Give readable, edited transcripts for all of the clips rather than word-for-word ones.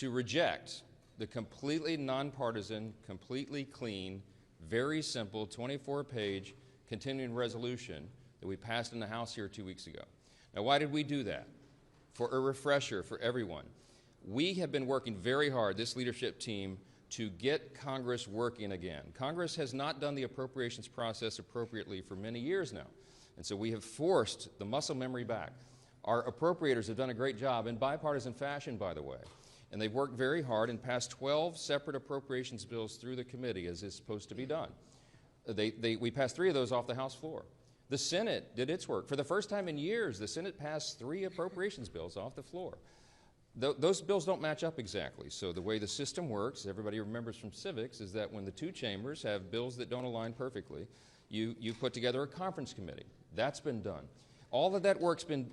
to reject the completely nonpartisan, completely clean, very simple 24-page continuing resolution that we passed in the House here 2 weeks ago. Now, why did we do that? For a refresher for everyone. We have been working very hard, this leadership team, to get Congress working again. Congress has not done the appropriations process appropriately for many years now, and so we have forced the muscle memory back. Our appropriators have done a great job in bipartisan fashion, by the way, and they've worked very hard and passed 12 separate appropriations bills through the committee as is supposed to be done. We passed 3 of those off the House floor. The Senate did its work. For the first time in years, the Senate passed 3 appropriations bills off the floor. Those bills don't match up exactly. So the way the system works, everybody remembers from civics, is that when the 2 chambers have bills that don't align perfectly, you put together a conference committee. That's been done. All of that work's been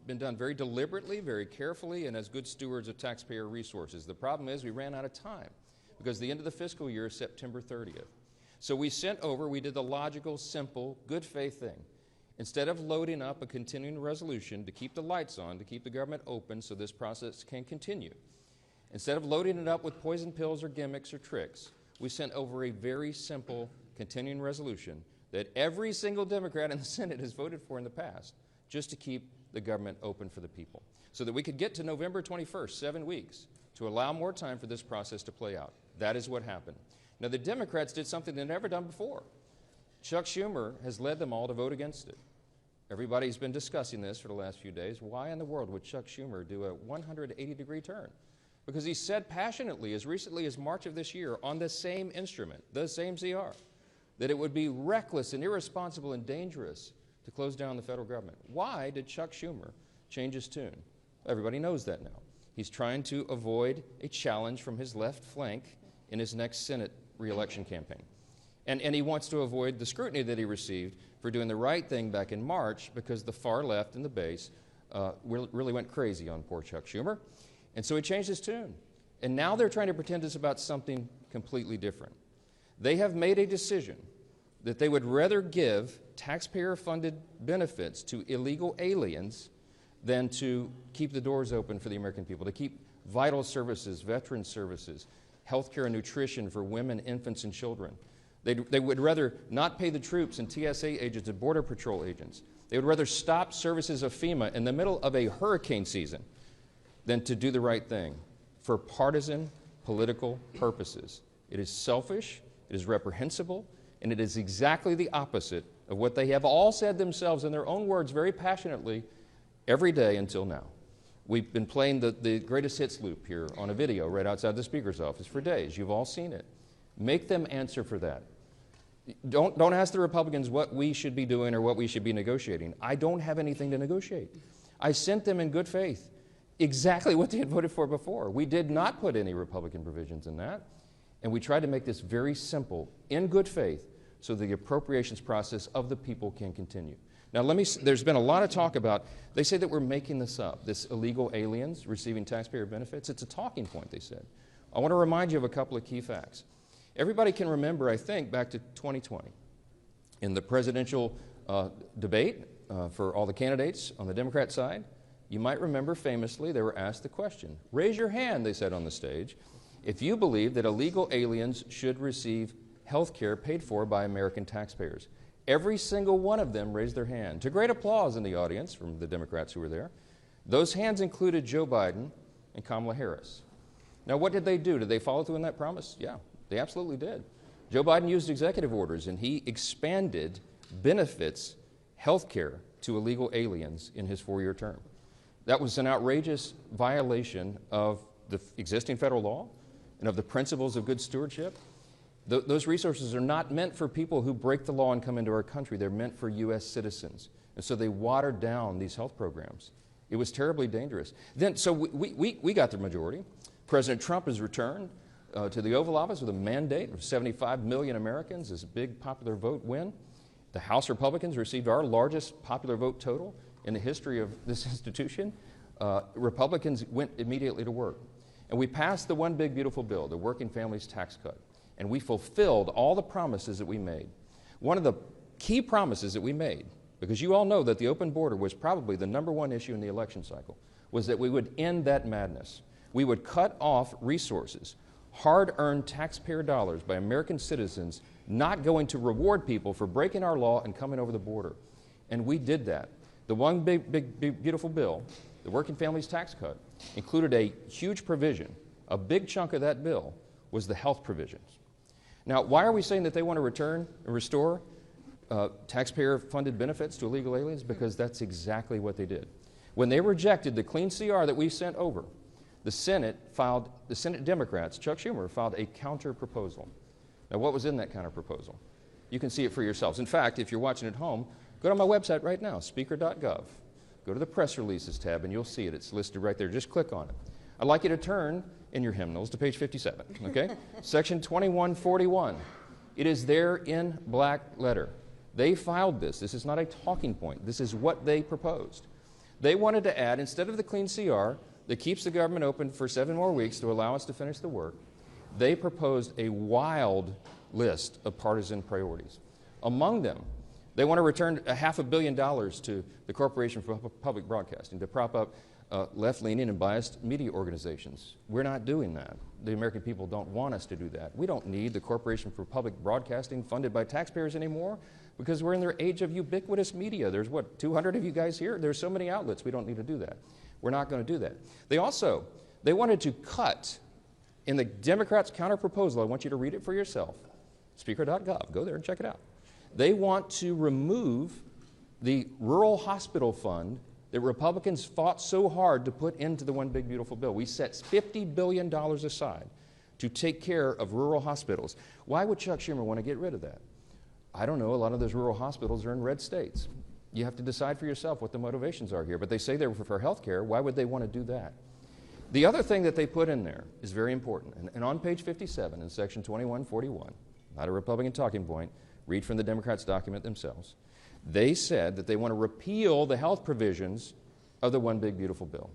done very deliberately, very carefully, and as good stewards of taxpayer resources. The problem is we ran out of time because the end of the fiscal year is September 30th. So we did the logical, simple, good faith thing. Instead of loading up a continuing resolution to keep the lights on, to keep the government open so this process can continue, instead of loading it up with poison pills or gimmicks or tricks, we sent over a very simple continuing resolution that every single Democrat in the Senate has voted for in the past, just to keep the government open for the people, so that we could get to November 21st, 7 weeks, to allow more time for this process to play out. That is what happened. Now, the Democrats did something they've never done before. Chuck Schumer has led them all to vote against it. Everybody's been discussing this for the last few days. Why in the world would Chuck Schumer do a 180-degree turn? Because he said passionately, as recently as March of this year, on the same instrument, the same CR, that it would be reckless and irresponsible and dangerous to close down the federal government. Why did Chuck Schumer change his tune? Everybody knows that now. He's trying to avoid a challenge from his left flank in his next Senate re-election campaign. And he wants to avoid the scrutiny that he received for doing the right thing back in March, because the far left and the base really went crazy on poor Chuck Schumer. And so he changed his tune. And now they're trying to pretend it's about something completely different. They have made a decision that they would rather give taxpayer-funded benefits to illegal aliens than to keep the doors open for the American people, to keep vital services, veteran services, health care and nutrition for women, infants, and children. They would rather not pay the troops and TSA agents and Border Patrol agents. They would rather stop services of FEMA in the middle of a hurricane season than to do the right thing for partisan political purposes. It is selfish, it is reprehensible, and it is exactly the opposite of what they have all said themselves in their own words very passionately every day until now. We've been playing the greatest hits loop here on a video right outside the Speaker's office for days. You've all seen it. Make them answer for that. Don't ask the Republicans what we should be doing or what we should be negotiating. I don't have anything to negotiate. I sent them in good faith exactly what they had voted for before. We did not put any Republican provisions in that, and we tried to make this very simple, in good faith, so the appropriations process of the people can continue. Now, there's been a lot of talk about, they say that we're making this up, this illegal aliens receiving taxpayer benefits. It's a talking point, they said. I want to remind you of a couple of key facts. Everybody can remember, I think, back to 2020. In the presidential debate for all the candidates on the Democrat side, you might remember famously they were asked the question, raise your hand, they said on the stage, if you believe that illegal aliens should receive health care paid for by American taxpayers. Every single one of them raised their hand, to great applause in the audience from the Democrats who were there. Those hands included Joe Biden and Kamala Harris. Now, what did they do? Did they follow through on that promise? Yeah, they absolutely did. Joe Biden used executive orders, and he expanded benefits, health care, to illegal aliens in his 4-year term. That was an outrageous violation of the existing federal law and of the principles of good stewardship. Those resources are not meant for people who break the law and come into our country. They're meant for U.S. citizens. And so they watered down these health programs. It was terribly dangerous. So we got the majority. President Trump has returned to the Oval Office with a mandate of 75 million Americans, this big popular vote win. The House Republicans received our largest popular vote total in the history of this institution. Republicans went immediately to work. And we passed the one big beautiful bill, the Working Families Tax Cut. And we fulfilled all the promises that we made. One of the key promises that we made, because you all know that the open border was probably the #1 issue in the election cycle, was that we would end that madness. we would cut off resources, hard-earned taxpayer dollars by American citizens not going to reward people for breaking our law and coming over the border. And we did that. The one big, beautiful bill, the Working Families Tax Cut, included a huge provision. A big chunk of that bill was the health provisions. Now, why are we saying that they want to return and restore taxpayer-funded benefits to illegal aliens? Because that's exactly what they did. When they rejected the clean CR that we sent over, the Senate Democrats, Chuck Schumer, filed a counter-proposal. Now, what was in that counter-proposal? You can see it for yourselves. In fact, if you're watching at home, go to my website right now, speaker.gov. Go to the press releases tab and you'll see it. It's listed right there. Just click on it. I'd like you to turn in your hymnals to page 57, okay? Section 2141. It is there in black letter. They filed this. This is not a talking point. This is what they proposed. They wanted to add, instead of the clean CR that keeps the government open for 7 more weeks to allow us to finish the work, they proposed a wild list of partisan priorities. Among them, they want to return $500 million to the Corporation for Public Broadcasting to prop up left-leaning and biased media organizations. We're not doing that. The American people don't want us to do that. We don't need the Corporation for Public Broadcasting funded by taxpayers anymore because we're in their age of ubiquitous media. There's, what, 200 of you guys here? There's so many outlets. We don't need to do that. We're not going to do that. They wanted to cut, in the Democrats' counter-proposal, I want you to read it for yourself, speaker.gov. Go there and check it out. They want to remove the rural hospital fund that Republicans fought so hard to put into the One Big Beautiful Bill. We set $50 billion aside to take care of rural hospitals. Why would Chuck Schumer want to get rid of that? I don't know. A lot of those rural hospitals are in red states. You have to decide for yourself what the motivations are here. But they say they're for health care. Why would they want to do that? The other thing that they put in there is very important. And on page 57 in section 2141, not a Republican talking point, read from the Democrats' document themselves. They said that they want to repeal the health provisions of the One Big Beautiful Bill.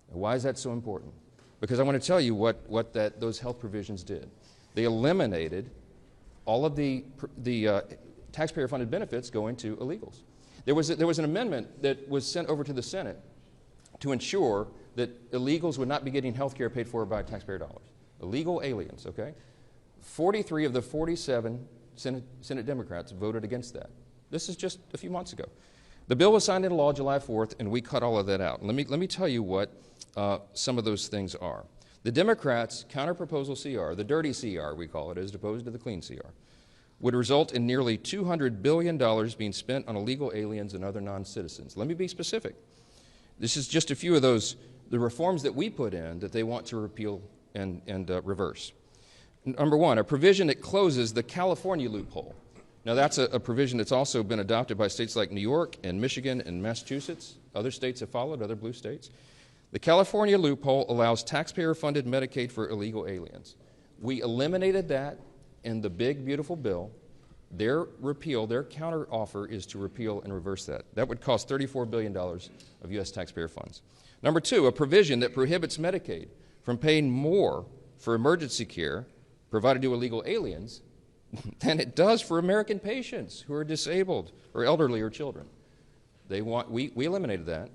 Now, why is that so important? Because I want to tell you what those health provisions did. They eliminated all of the taxpayer-funded benefits going to illegals. There was an amendment that was sent over to the Senate to ensure that illegals would not be getting health care paid for by taxpayer dollars. Illegal aliens, okay? 43 of the 47 Senate Democrats voted against that. This is just a few months ago. The bill was signed into law July 4th, and we cut all of that out. Let me tell you what some of those things are. The Democrats' counter-proposal CR, the dirty CR we call it, as opposed to the clean CR, would result in nearly $200 billion being spent on illegal aliens and other non-citizens. Let me be specific. This is just a few of those, the reforms that we put in that they want to repeal and reverse. Number one, a provision that closes the California loophole. Now, that's a provision that's also been adopted by states like New York and Michigan and Massachusetts. Other states have followed, other blue states. The California loophole allows taxpayer-funded Medicaid for illegal aliens. We eliminated that in the big, beautiful bill. Their counteroffer is to repeal and reverse that. That would cost $34 billion of U.S. taxpayer funds. Number two, a provision that prohibits Medicaid from paying more for emergency care provided to illegal aliens than it does for American patients who are disabled or elderly or children. We eliminated that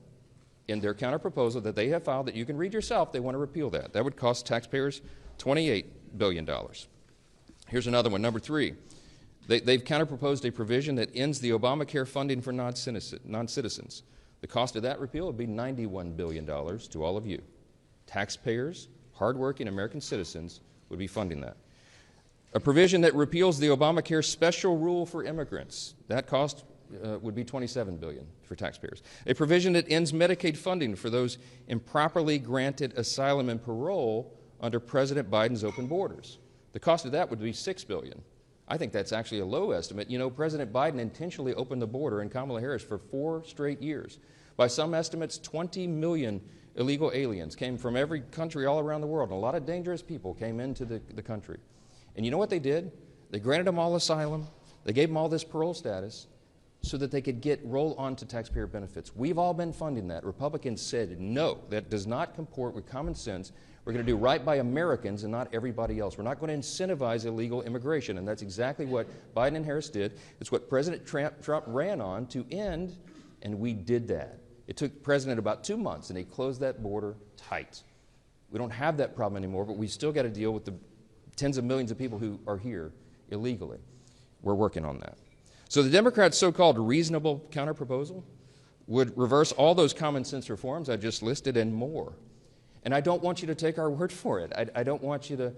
in their counterproposal that they have filed that you can read yourself. They want to repeal that. That would cost taxpayers $28 billion. Here's another one, number three. They've counterproposed a provision that ends the Obamacare funding for non-citizens. The cost of that repeal would be $91 billion to all of you. Taxpayers, hardworking American citizens would be funding that. A provision that repeals the Obamacare special rule for immigrants. That cost would be $27 billion for taxpayers. A provision that ends Medicaid funding for those improperly granted asylum and parole under President Biden's open borders. The cost of that would be $6 billion. I think that's actually a low estimate. You know, President Biden intentionally opened the border and Kamala Harris for 4 straight years. By some estimates, 20 million illegal aliens came from every country all around the world, and a lot of dangerous people came into the country. And you know what they did? They granted them all asylum. They gave them all this parole status so that they could roll on to taxpayer benefits. We've all been funding that. Republicans said, no, that does not comport with common sense. We're going to do right by Americans and not everybody else. We're not going to incentivize illegal immigration. And that's exactly what Biden and Harris did. It's what President Trump ran on to end, and we did that. It took the president about 2 months, and he closed that border tight. We don't have that problem anymore, but we still got to deal with the tens of millions of people who are here illegally. We're working on that. So the Democrats' so-called reasonable counterproposal would reverse all those common sense reforms I just listed and more. And I don't want you to take our word for it. I don't want you to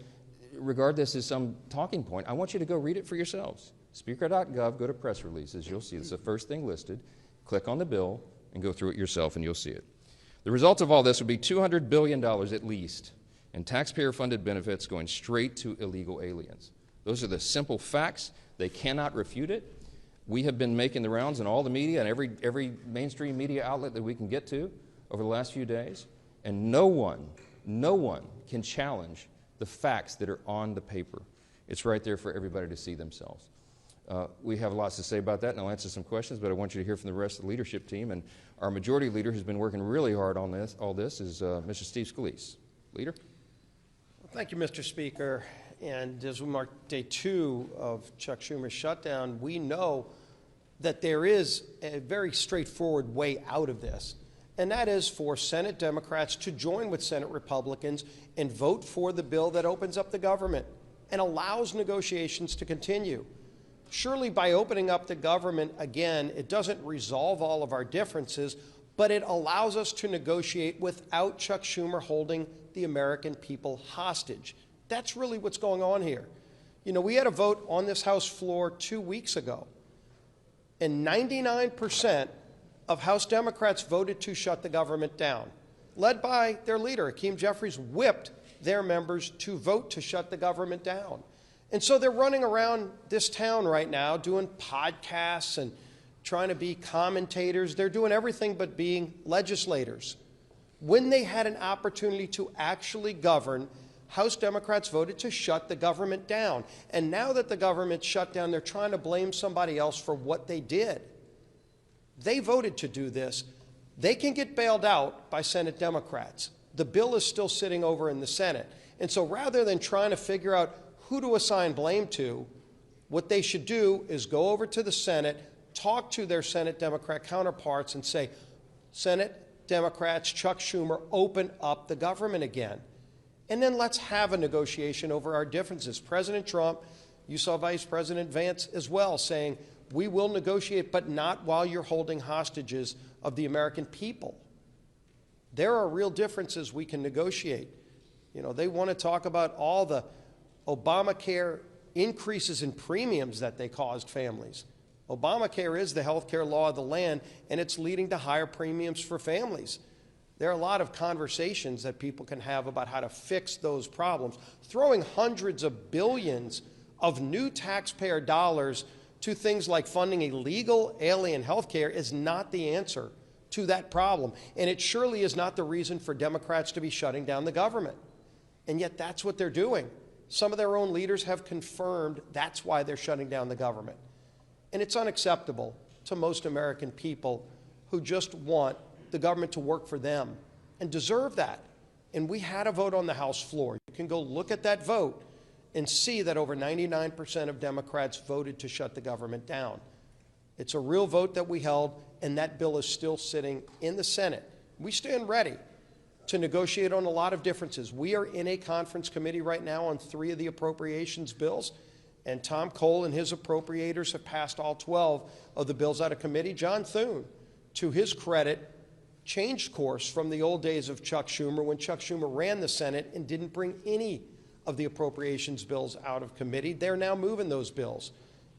regard this as some talking point. I want you to go read it for yourselves. Speaker.gov, go to press releases. You'll see it's the first thing listed. Click on the bill and go through it yourself, and you'll see it. The result of all this would be $200 billion at least in taxpayer-funded benefits going straight to illegal aliens. Those are the simple facts. They cannot refute it. We have been making the rounds in all the media and every mainstream media outlet that we can get to over the last few days, and no one can challenge the facts that are on the paper. It's right there for everybody to see themselves. We have lots to say about that, and I'll answer some questions, but I want you to hear from the rest of the leadership team. And our majority leader, who's been working really hard on all this, is Mr. Steve Scalise. Leader? Well, thank you, Mr. Speaker. And as we mark day 2 of Chuck Schumer's shutdown, we know that there is a very straightforward way out of this, and that is for Senate Democrats to join with Senate Republicans and vote for the bill that opens up the government and allows negotiations to continue. Surely by opening up the government again, it doesn't resolve all of our differences, but it allows us to negotiate without Chuck Schumer holding the American people hostage. That's really what's going on here. You know, we had a vote on this House floor 2 weeks ago, and 99% of House Democrats voted to shut the government down. Led by their leader, Hakeem Jeffries, whipped their members to vote to shut the government down. And so they're running around this town right now doing podcasts and trying to be commentators. They're doing everything but being legislators. When they had an opportunity to actually govern, House Democrats voted to shut the government down. And now that the government's shut down, they're trying to blame somebody else for what they did. They voted to do this. They can get bailed out by Senate Democrats. The bill is still sitting over in the Senate. And so rather than trying to figure out who to assign blame to, what they should do is go over to the Senate, talk to their Senate Democrat counterparts and say, Senate Democrats, Chuck Schumer, open up the government again. And then let's have a negotiation over our differences. President Trump, you saw Vice President Vance as well saying, we will negotiate, but not while you're holding hostages of the American people. There are real differences we can negotiate. You know, they want to talk about all the Obamacare increases in premiums that they caused families. Obamacare is the health care law of the land, and it's leading to higher premiums for families. There are a lot of conversations that people can have about how to fix those problems. Throwing hundreds of billions of new taxpayer dollars to things like funding illegal alien health care is not the answer to that problem. And it surely is not the reason for Democrats to be shutting down the government. And yet that's what they're doing. Some of their own leaders have confirmed that's why they're shutting down the government. And it's unacceptable to most American people who just want the government to work for them and deserve that. And we had a vote on the House floor. You can go look at that vote and see that over 99% of Democrats voted to shut the government down. It's a real vote that we held, and that bill is still sitting in the Senate. We stand ready to negotiate on a lot of differences. We are in a conference committee right now on 3 of the appropriations bills, and Tom Cole and his appropriators have passed all 12 of the bills out of committee. John Thune, to his credit, changed course from the old days of Chuck Schumer when Chuck Schumer ran the Senate and didn't bring any of the appropriations bills out of committee. They're now moving those bills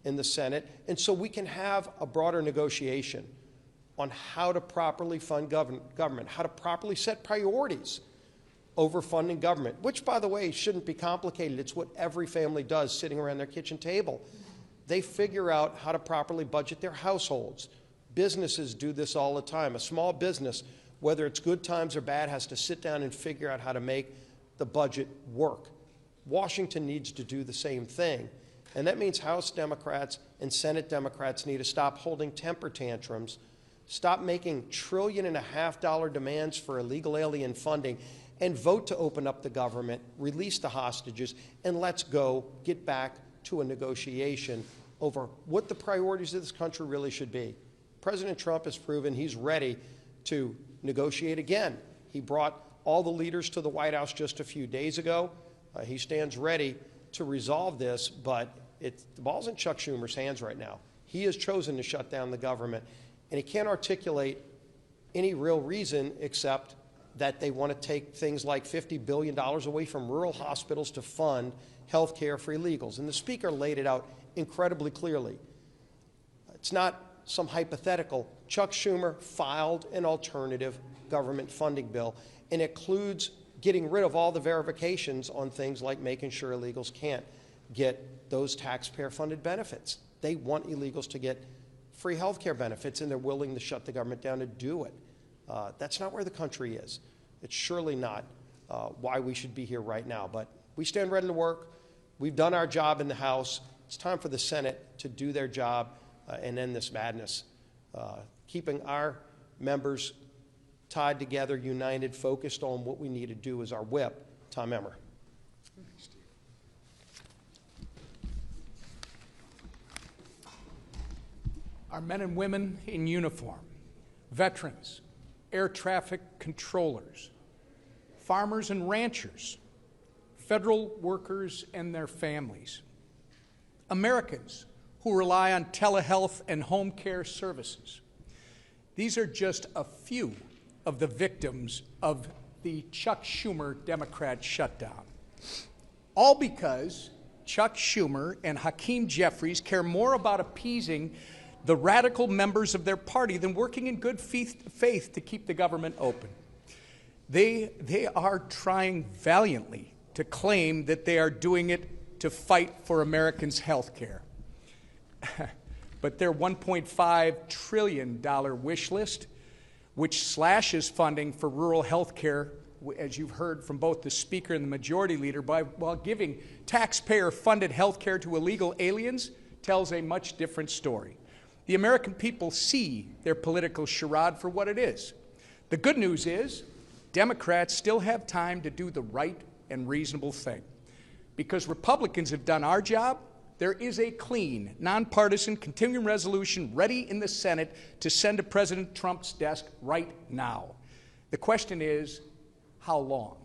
in the Senate, and so we can have a broader negotiation on how to properly fund government, how to properly set priorities over funding government, which, by the way, shouldn't be complicated. It's what every family does sitting around their kitchen table. They figure out how to properly budget their households. Businesses do this all the time. A small business, whether it's good times or bad, has to sit down and figure out how to make the budget work. Washington needs to do the same thing. And that means House Democrats and Senate Democrats need to stop holding temper tantrums, stop making $1.5 trillion demands for illegal alien funding, and vote to open up the government, release the hostages, and let's go get back to a negotiation over what the priorities of this country really should be. President Trump has proven he's ready to negotiate again. He brought all the leaders to the White House just a few days ago. He stands ready to resolve this, but the ball's in Chuck Schumer's hands right now. He has chosen to shut down the government, and he can't articulate any real reason except that they want to take things like $50 billion away from rural hospitals to fund health care for illegals. And the Speaker laid it out incredibly clearly. It's not some hypothetical. Chuck Schumer filed an alternative government funding bill, and it includes getting rid of all the verifications on things like making sure illegals can't get those taxpayer-funded benefits. They want illegals to get free health care benefits, and they're willing to shut the government down to do it. That's not where the country is. It's surely not why we should be here right now. But we stand ready to work. We've done our job in the House. It's time for the Senate to do their job and end this madness. Keeping our members tied together, united, focused on what we need to do is our whip. Tom Emmer. Our men and women in uniform, veterans, air traffic controllers, farmers and ranchers, federal workers and their families, Americans who rely on telehealth and home care services. These are just a few of the victims of the Chuck Schumer Democrat shutdown. All because Chuck Schumer and Hakeem Jeffries care more about appeasing the radical members of their party than working in good faith to keep the government open. They are trying valiantly to claim that they are doing it to fight for Americans' health care. But their $1.5 trillion wish list, which slashes funding for rural health care, as you've heard from both the Speaker and the Majority Leader, while giving taxpayer-funded health care to illegal aliens, tells a much different story. The American people see their political charade for what it is. The good news is Democrats still have time to do the right and reasonable thing. Because Republicans have done our job, there is a clean, nonpartisan continuing resolution ready in the Senate to send to President Trump's desk right now. The question is, how long?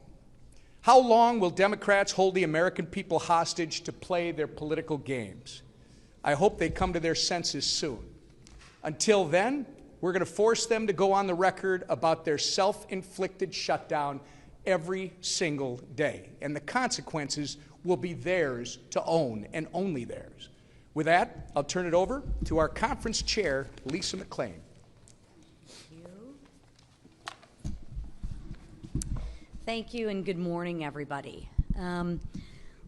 How long will Democrats hold the American people hostage to play their political games? I hope they come to their senses soon. Until then, we're going to force them to go on the record about their self-inflicted shutdown every single day. And the consequences will be theirs to own, and only theirs. With that, I'll turn it over to our conference chair, Lisa McClain. Thank you, and good morning, everybody.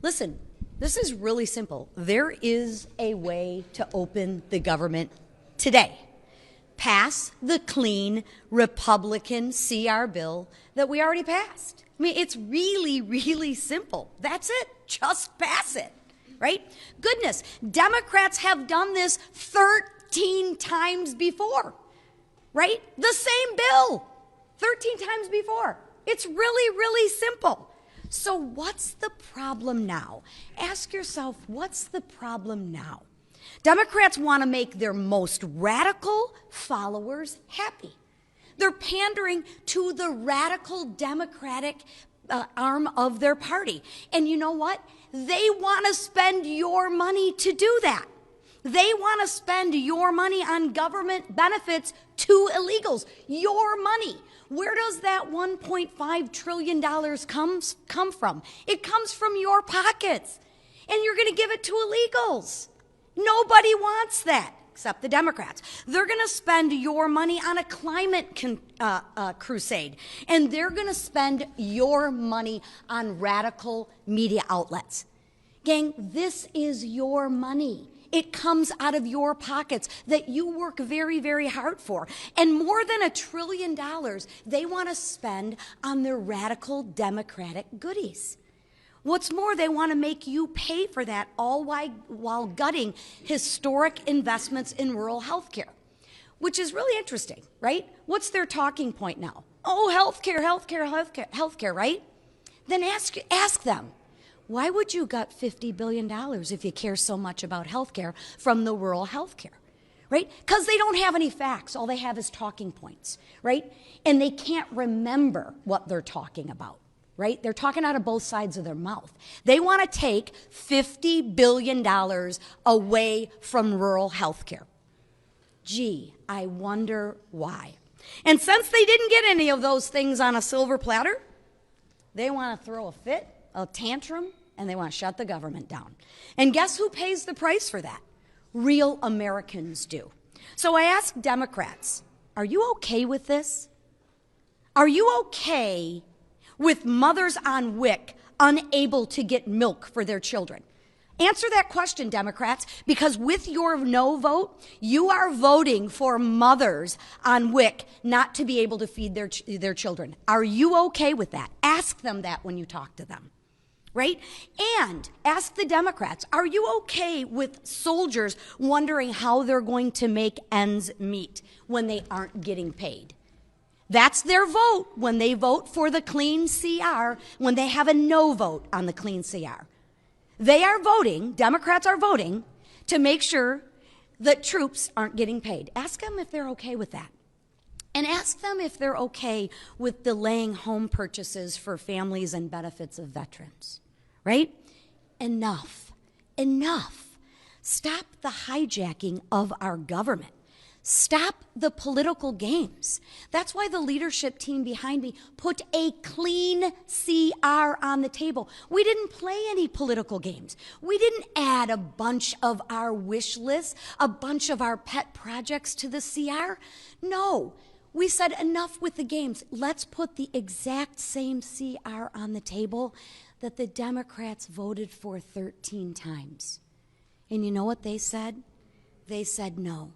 Listen, this is really simple. There is a way to open the government today. Pass the clean Republican CR bill that we already passed. I mean, it's really, really simple. That's it. Just pass it, right? Goodness, Democrats have done this 13 times before, right? The same bill, 13 times before. It's really, really simple. So what's the problem now? Ask yourself, what's the problem now? Democrats want to make their most radical followers happy. They're pandering to the radical Democratic arm of their party. And you know what? They want to spend your money to do that. They want to spend your money on government benefits to illegals. Your money. Where does that $1.5 trillion come from? It comes from your pockets. And you're going to give it to illegals. Nobody wants that, except the Democrats. They're going to spend your money on a climate crusade. And they're going to spend your money on radical media outlets. Gang, this is your money. It comes out of your pockets that you work very, very hard for. And more than $1 trillion they want to spend on their radical Democratic goodies. What's more, they want to make you pay for that all while gutting historic investments in rural health care, which is really interesting, right? What's their talking point now? Oh, health care, right? Then ask them, why would you gut $50 billion if you care so much about health care from the rural health care? right? Because they don't have any facts. All they have is talking points, right? And they can't remember what they're talking about, right? They're talking out of both sides of their mouth. They want to take $50 billion away from rural health care. Gee, I wonder why. And since they didn't get any of those things on a silver platter, they want to throw a fit, a tantrum, and they want to shut the government down. And guess who pays the price for that? Real Americans do. So I ask Democrats, are you okay with this? Are you okay with mothers on WIC unable to get milk for their children? Answer that question, Democrats, because with your no vote, you are voting for mothers on WIC not to be able to feed their children. Are you okay with that? Ask them that when you talk to them, right? And ask the Democrats, are you okay with soldiers wondering how they're going to make ends meet when they aren't getting paid? That's their vote when they vote for the clean CR, when they have a no vote on the clean CR. They are voting, Democrats are voting, to make sure that troops aren't getting paid. Ask them if they're okay with that. And ask them if they're okay with delaying home purchases for families and benefits of veterans, right? Enough. Enough. Stop the hijacking of our government. Stop the political games. That's why the leadership team behind me put a clean CR on the table. We didn't play any political games. We didn't add a bunch of our wish lists, a bunch of our pet projects to the CR. No, we said enough with the games. Let's put the exact same CR on the table that the Democrats voted for 13 times. And you know what they said? They said no.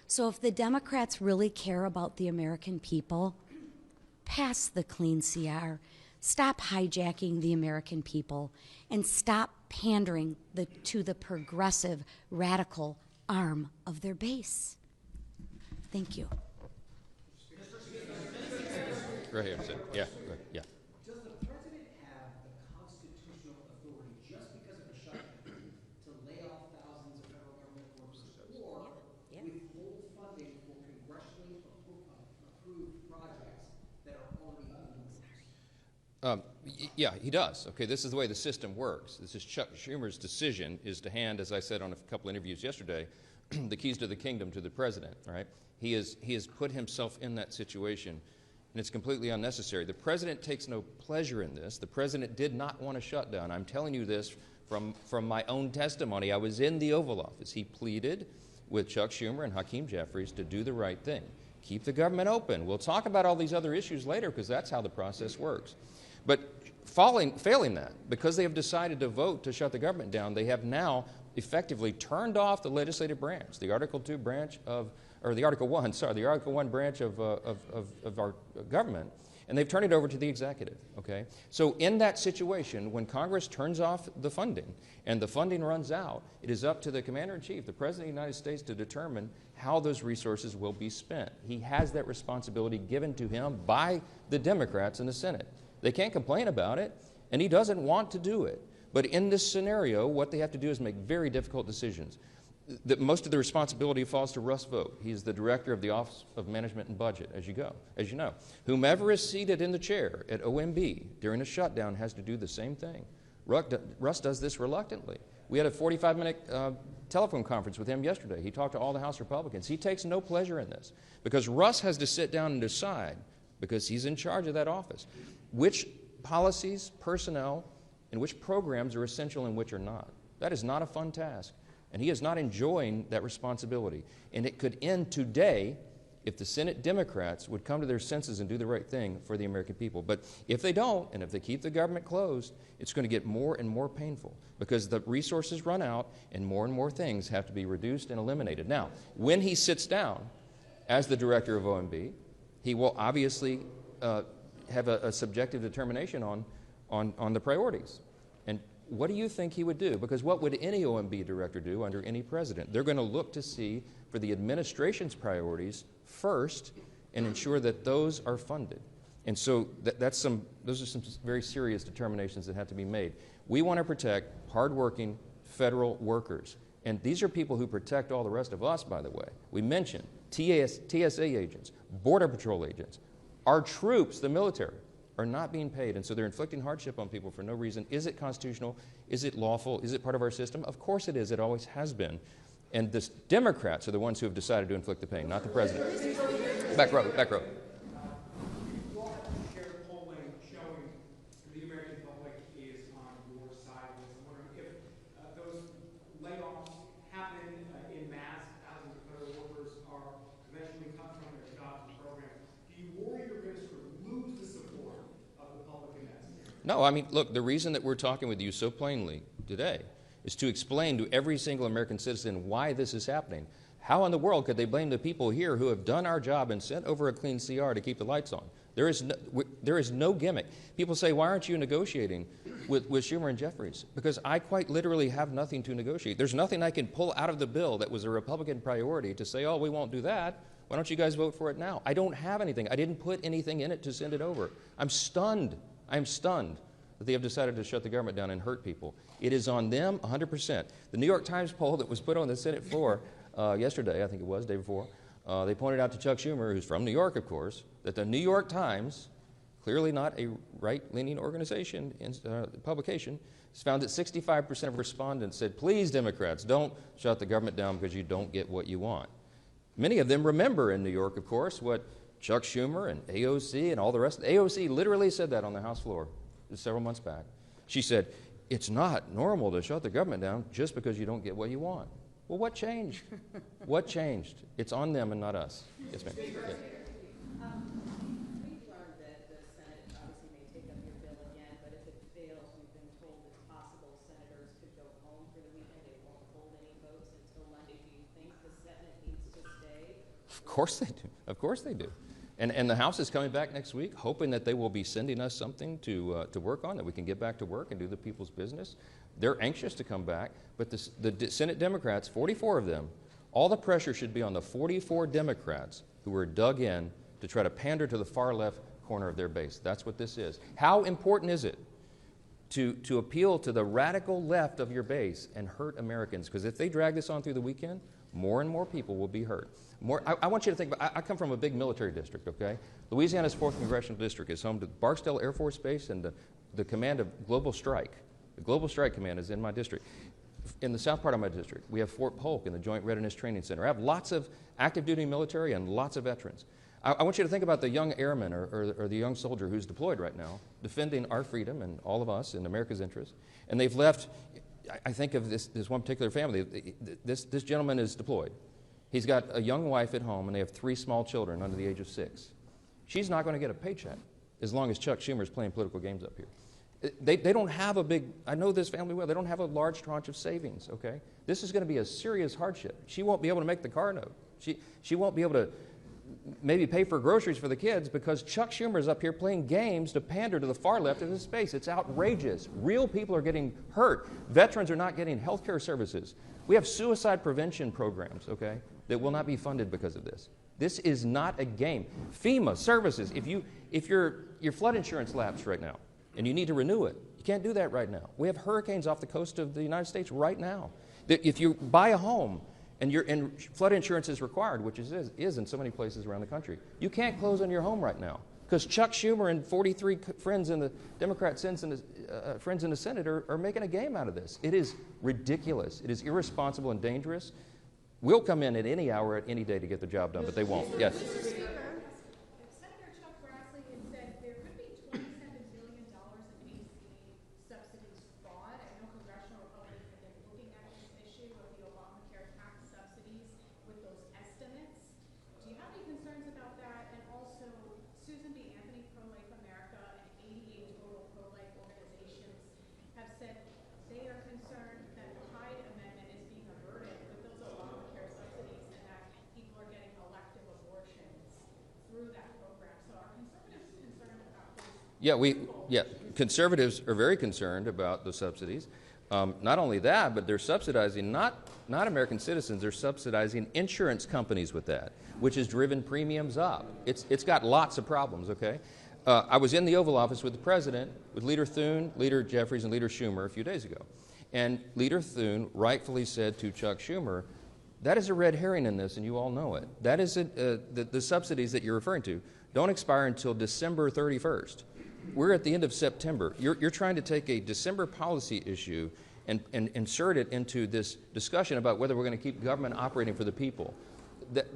So if the Democrats really care about the American people, pass the clean CR, stop hijacking the American people, and stop pandering to the progressive, radical arm of their base. Thank you. Right here, yeah, yeah. Does the president have the constitutional authority, just because of a shutdown, to lay off thousands of federal government workers, or withhold funding for congressionally approved projects that are already in the works? Yeah, he does. Okay, this is the way the system works. This is Chuck Schumer's decision is to hand, as I said on a couple interviews yesterday, the keys to the kingdom to the president. All right, he has put himself in that situation. And it's completely unnecessary. The president takes no pleasure in this. The president did not want a shutdown. I'm telling you this from my own testimony. I was in the Oval Office. He pleaded with Chuck Schumer and Hakeem Jeffries to do the right thing. Keep the government open. We'll talk about all these other issues later because that's how the process works. But failing that, because they have decided to vote to shut the government down, they have now effectively turned off the legislative branch, the Article 2 branch of the Article 1 branch of our government, and they've turned it over to the executive, okay? So in that situation, when Congress turns off the funding and the funding runs out, it is up to the Commander-in-Chief, the President of the United States, to determine how those resources will be spent. He has that responsibility given to him by the Democrats in the Senate. They can't complain about it, and he doesn't want to do it. But in this scenario, what they have to do is make very difficult decisions. Most of the responsibility falls to Russ Vought. He's the director of the Office of Management and Budget, as you know. Whomever is seated in the chair at OMB during a shutdown has to do the same thing. Russ does this reluctantly. We had a 45-minute telephone conference with him yesterday. He talked to all the House Republicans. He takes no pleasure in this because Russ has to sit down and decide, because he's in charge of that office, which policies, personnel, and which programs are essential and which are not. That is not a fun task. And he is not enjoying that responsibility. And it could end today if the Senate Democrats would come to their senses and do the right thing for the American people. But if they don't, and if they keep the government closed, it's going to get more and more painful because the resources run out and more things have to be reduced and eliminated. Now, when he sits down as the director of OMB, he will obviously have a subjective determination on the priorities. And what do you think he would do? Because what would any OMB director do under any president? They're going to look to see for the administration's priorities first and ensure that those are funded. And so those are some very serious determinations that have to be made. We want to protect hardworking federal workers. And these are people who protect all the rest of us, by the way. We mentioned TSA agents, Border Patrol agents. Our troops, the military, are not being paid, and so they're inflicting hardship on people for no reason. Is it constitutional? Is it lawful? Is it part of our system? Of course it is. It always has been. And the Democrats are the ones who have decided to inflict the pain, not the president. Back row, back row. You all have shared polling showing the American public is on your side of this. I'm wondering if those layoffs happen in mass, thousands of federal workers are eventually cut from their jobs and programs. Do you worry you're going to sort of lose the support of the public in that scenario? No, I mean, look, the reason that we're talking with you so plainly today is to explain to every single American citizen why this is happening. How in the world could they blame the people here who have done our job and sent over a clean CR to keep the lights on? There is no gimmick. People say, why aren't you negotiating with Schumer and Jeffries? Because I quite literally have nothing to negotiate. There's nothing I can pull out of the bill that was a Republican priority to say, oh, we won't do that. Why don't you guys vote for it now? I don't have anything. I didn't put anything in it to send it over. I'm stunned. I'm stunned that they have decided to shut the government down and hurt people. It is on them 100%. The New York Times poll that was put on the Senate floor yesterday, I think it was, day before, they pointed out to Chuck Schumer, who's from New York, of course, that the New York Times, clearly not a right-leaning organization, publication, has found that 65% of respondents said, please, Democrats, don't shut the government down because you don't get what you want. Many of them remember in New York, of course, what Chuck Schumer and AOC and all the rest. AOC literally said that on the House floor several months back. She said, it's not normal to shut the government down just because you don't get what you want. Well, what changed? What changed? It's on them and not us. Yes, ma'am. Yeah. We've learned that the Senate obviously may take up your bill again, but if it fails, we've been told it's possible senators could go home for the weekend. They won't hold any votes until Monday. Do you think the Senate needs to stay? Of course they do. Of course they do. And the House is coming back next week, hoping that they will be sending us something to work on, that we can get back to work and do the people's business. They're anxious to come back, but the Senate Democrats, 44 of them, all the pressure should be on the 44 Democrats who were dug in to try to pander to the far left corner of their base. That's what this is. How important is it to appeal to the radical left of your base and hurt Americans? Because if they drag this on through the weekend, more and more people will be hurt. I want you to think about, I come from a big military district, okay? Louisiana's 4th Congressional District is home to Barksdale Air Force Base and the command of Global Strike. The Global Strike Command is in my district. In the south part of my district, we have Fort Polk and the Joint Readiness Training Center. I have lots of active duty military and lots of veterans. I want you to think about the young airman or the young soldier who's deployed right now, defending our freedom and all of us in America's interest. And they've left, I think of this one particular family. This gentleman is deployed. He's got a young wife at home, and they have 3 small children under the age of 6. She's not going to get a paycheck as long as Chuck Schumer's playing political games up here. They don't have a big, I know this family well, they don't have a large tranche of savings, okay? This is going to be a serious hardship. She won't be able to make the car note. She won't be able to maybe pay for groceries for the kids because Chuck Schumer's up here playing games to pander to the far left of his space. It's outrageous. Real people are getting hurt. Veterans are not getting health care services. We have suicide prevention programs, okay, that will not be funded because of this. This is not a game. FEMA services, if your flood insurance lapsed right now and you need to renew it, you can't do that right now. We have hurricanes off the coast of the United States right now. If you buy a home and flood insurance is required, which is in so many places around the country, you can't close on your home right now because Chuck Schumer and 43 friends in the Democrat friends in the Senate are making a game out of this. It is ridiculous. It is irresponsible and dangerous. We'll come in at any hour, at any day to get the job done, but they won't. Yes. Senator Chuck Grassley has said there could be $27 billion in AC subsidies fraud. I know congressional Republicans have been looking at this issue of the Obamacare tax subsidies with those estimates. Do you have any concerns about that? And also, Susan B. Anthony, Pro-Life America, and 88 total pro-life organizations have said they are concerned that the Hyde Amendment is being averted with those Obamacare subsidies and that people are getting elective abortions through that program. So are conservatives concerned about this? Conservatives are very concerned about the subsidies. Not only that, but they're subsidizing not American citizens, they're subsidizing insurance companies with that, which has driven premiums up. It's got lots of problems, okay? I was in the Oval Office with the President, with Leader Thune, Leader Jeffries, and Leader Schumer a few days ago. And Leader Thune rightfully said to Chuck Schumer, that is a red herring in this, and you all know it. That is the subsidies that you're referring to don't expire until December 31st. We're at the end of September. You're trying to take a December policy issue and insert it into this discussion about whether we're going to keep government operating for the people.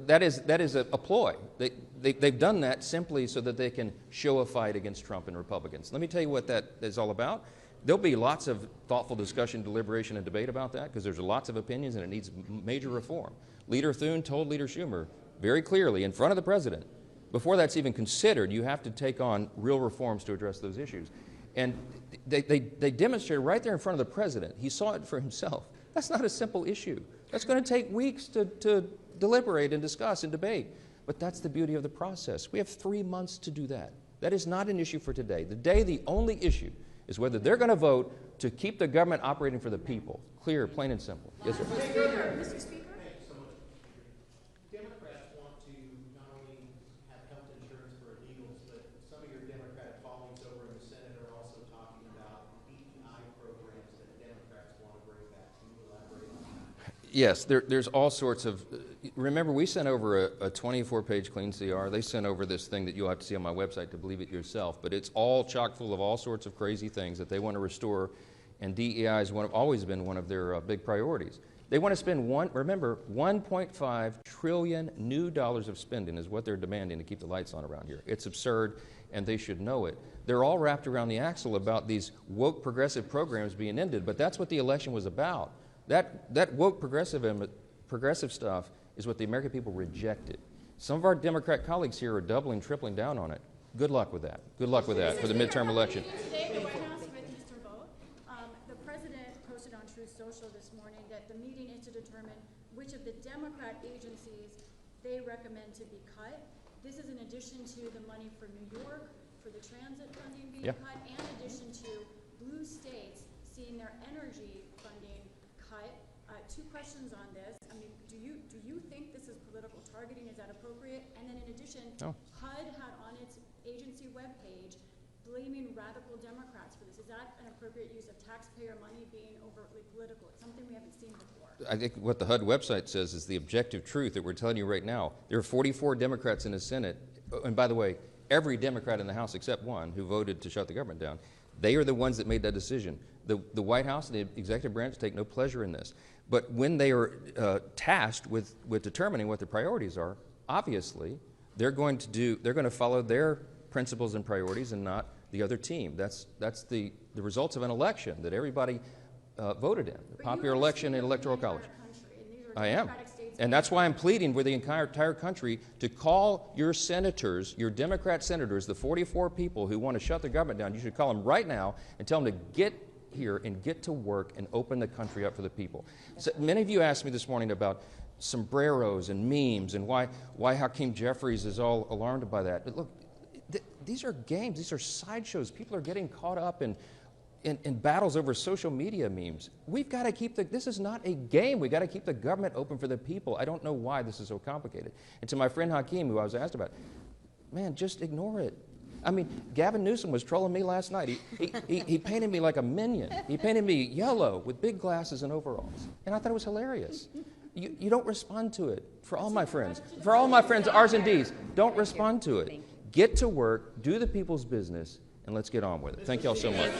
That is a ploy. They've done that simply so that they can show a fight against Trump and Republicans. Let me tell you what that is all about. There'll be lots of thoughtful discussion, deliberation, and debate about that because there's lots of opinions and it needs major reform. Leader Thune told Leader Schumer very clearly in front of the President, before that's even considered, you have to take on real reforms to address those issues. And they demonstrated right there in front of the President. He saw it for himself. That's not a simple issue. That's going to take weeks to deliberate and discuss and debate. But that's the beauty of the process. We have 3 months to do that. That is not an issue for today. The only issue is whether they're going to vote to keep the government operating for the people. Clear, plain and simple. Yes, sir. Mr. Speaker? Democrats want to not only have health insurance for illegals, but some of your Democratic colleagues over in the Senate are also talking about DEI programs that Democrats want to bring back. Can you elaborate on that? Yes, there's all sorts of. Remember, we sent over a 24-page clean CR. They sent over this thing that you'll have to see on my website to believe it yourself. But it's all chock full of all sorts of crazy things that they want to restore, and DEI has always been one of their big priorities. They want to spend $1.5 trillion new dollars of spending is what they're demanding to keep the lights on around here. It's absurd, and they should know it. They're all wrapped around the axle about these woke progressive programs being ended, but that's what the election was about. That woke progressive stuff is what the American people rejected. Some of our Democrat colleagues here are doubling, tripling down on it. Good luck with that. Good luck with that for the midterm election. Today, the White House with Mr. Vogt, the president posted on Truth Social this morning that the meeting is to determine which of the Democrat agencies they recommend to be cut. This is in addition to the money for New York, for the transit funding being cut, and in addition to blue states seeing their energy funding cut. Two questions on this. I mean, do you think this is political targeting? Is that appropriate? And then in addition, HUD had on its agency webpage blaming radical Democrats for this. Is that an appropriate use of taxpayer money being overtly political? It's something we haven't seen before. I think what the HUD website says is the objective truth that we're telling you right now. There are 44 Democrats in the Senate. And by the way, every Democrat in the House except one who voted to shut the government down. They are the ones that made that decision. The White House and the executive branch take no pleasure in this. But when they are tasked with determining what the priorities are, obviously they're going to follow their principles and priorities and not the other team. That's the results of an election that everybody voted in, the popular election and electoral college. I am. And that's why I'm pleading with the entire country to call your senators, your Democrat senators, the 44 people who want to shut the government down. You should call them right now and tell them to get here and get to work and open the country up for the people. So many of you asked me this morning about sombreros and memes and why Hakeem Jeffries is all alarmed by that. But look, these are games. These are sideshows. People are getting caught up in battles over social media memes. We've got to this is not a game. We've got to keep the government open for the people. I don't know why this is so complicated. And to my friend Hakeem, who I was asked about, man, just ignore it. I mean, Gavin Newsom was trolling me last night. He painted me like a minion. He painted me yellow with big glasses and overalls. And I thought it was hilarious. You don't respond to it. For all my friends, R's and D's, don't respond to it. Get to work, do the people's business, and let's get on with it. Thank you all so much.